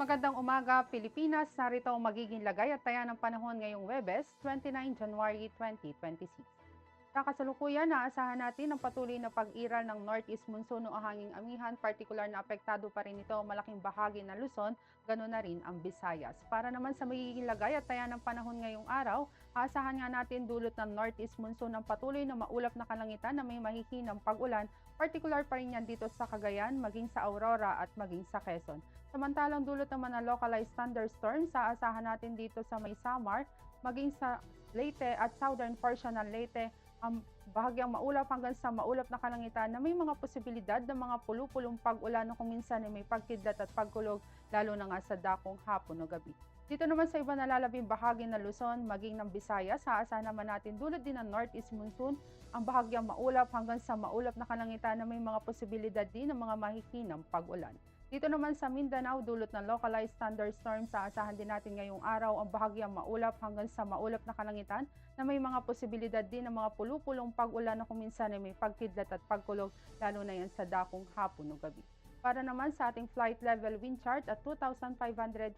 Magandang umaga, Pilipinas. Narito ang magiging lagay at taya ng panahon ngayong Webes, 29 January 2026. Sa kasalukuyan, naasahan natin ang patuloy na pag-iral ng northeast monsoon o hanging amihan, partikular na apektado pa rin ito ang malaking bahagi ng Luzon, ganoon na rin ang Visayas. Para naman sa magiging lagay at taya ng panahon ngayong araw, aasahan nga natin dulot ng northeast monsoon ang patuloy na maulap na kalangitan na may mahihinang pag-ulan, partikular pa rin yan dito sa Cagayan, maging sa Aurora at maging sa Quezon. Samantalang dulot naman ng localized thunderstorms, aasahan natin dito sa may Samar, maging sa Leyte at southern portion ng Leyte, ang bahagyang maulap hanggang sa maulap na kalangitan na may mga posibilidad ng mga pulu-pulong pag-ulan o kung minsan ay may pagkidlat at pagkulog, lalo na nga sa dakong hapon o gabi. Dito naman sa iba nalalabing bahagi ng Luzon, maging ng Visayas, aasahan naman natin dulot din ng northeast monsoon, ang bahagyang maulap hanggang sa maulap na kalangitan na may mga posibilidad din ng mga mahihinang pag-ulan. Dito naman sa Mindanao, dulot ng localized thunderstorms, aasahan din natin ngayong araw ang bahagyang maulap hanggang sa maulap na kalangitan na may mga posibilidad din ng mga pulu-pulong pag-ulan na kung minsan ay may pagkidlat at pagkulog, lalo na yan sa dakong hapon o gabi. Para naman sa ating flight level wind chart at 2,500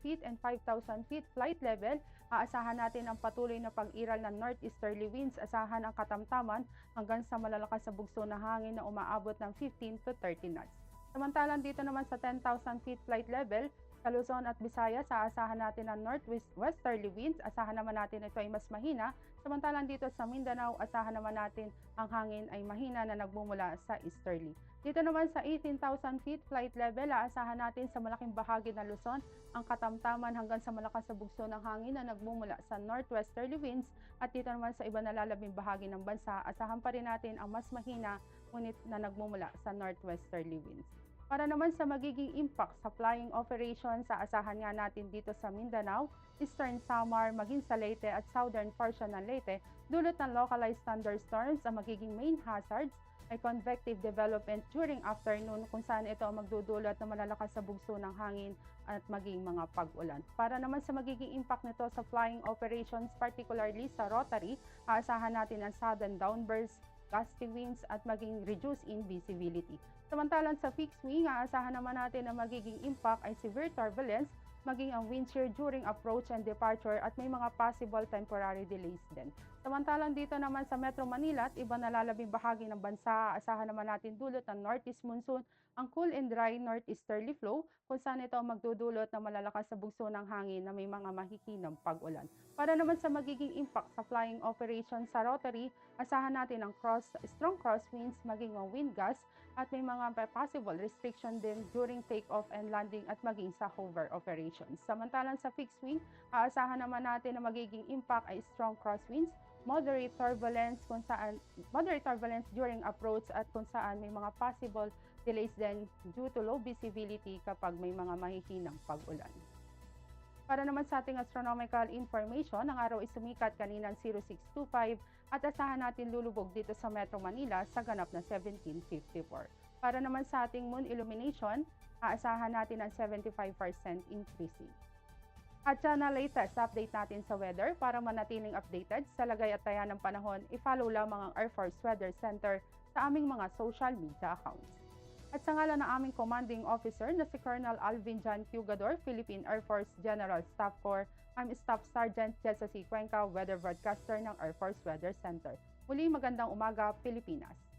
feet and 5,000 feet flight level, aasahan natin ang patuloy na pag-iral ng northeasterly winds, asahan ang katamtaman hanggang sa malalakas na bugso na hangin na umaabot ng 15 to 30 knots. Samantalang dito naman sa 10,000 feet flight level, sa Luzon at Visayas, aasahan natin ang northwesterly winds, asahan naman natin ito ay mas mahina. Samantalang dito sa Mindanao, asahan naman natin ang hangin ay mahina na nagmumula sa easterly. Dito naman sa 18,000 feet flight level, aasahan natin sa malaking bahagi ng Luzon ang katamtaman hanggang sa malakas na bugso ng hangin na nagmumula sa northwesterly winds. At dito naman sa iba nalalabing bahagi ng bansa, asahan pa rin natin ang mas mahina ngunit na nagmumula sa northwesterly winds. Para naman sa magiging impact sa flying operations, aasahan nga natin dito sa Mindanao, Eastern Samar, maging sa Leyte at southern portion ng Leyte, dulot ng localized thunderstorms, ang magiging main hazards ay convective development during afternoon kung saan ito ang magdudulot ng malalakas sa bugso ng hangin at maging mga pag-ulan. Para naman sa magiging impact nito sa flying operations, particularly sa rotary, aasahan natin ang sudden downbursts, gusty winds at maging reduce in visibility. Samantalang sa fixed wing, aasahan naman natin na magiging impact ay severe turbulence, maging ang wind shear during approach and departure at may mga possible temporary delays din. Samantalang dito naman sa Metro Manila at iba nalalabing bahagi ng bansa, aasahan naman natin dulot ng northeast monsoon, ang cool and dry northeasterly flow kung saan ito magdudulot ng malalakas na bugso ng hangin na may mga mahihinang pag-ulan. Para naman sa magiging impact sa flying operations sa rotary, asahan natin ang strong crosswinds, maging ang wind gusts at may mga possible restriction din during take-off and landing at maging sa hover operations. Samantalang sa fixed wing, aasahan naman natin na magiging impact ay strong crosswinds, moderate turbulence during approach at kung saan may mga possible delays din due to low visibility kapag may mga mahihinang pag-ulan. Para naman sa ating astronomical information, ang araw ay sumikat kaninang 0625 at asahan natin lulubog dito sa Metro Manila sa ganap na 1754. Para naman sa ating moon illumination, aasahan natin ang 75% increasing. At yan na latest update natin sa weather. Para manatiling updated sa lagay at taya ng panahon, i-follow lamang ang Air Force Weather Center sa aming mga social media accounts. At sa ngalan ng aming commanding officer na si Colonel Alvin John Pugador, Philippine Air Force General Staff Corps, I'm Staff Sergeant Jessa C. Cuenca, Weather Broadcaster ng Air Force Weather Center. Muli magandang umaga, Pilipinas!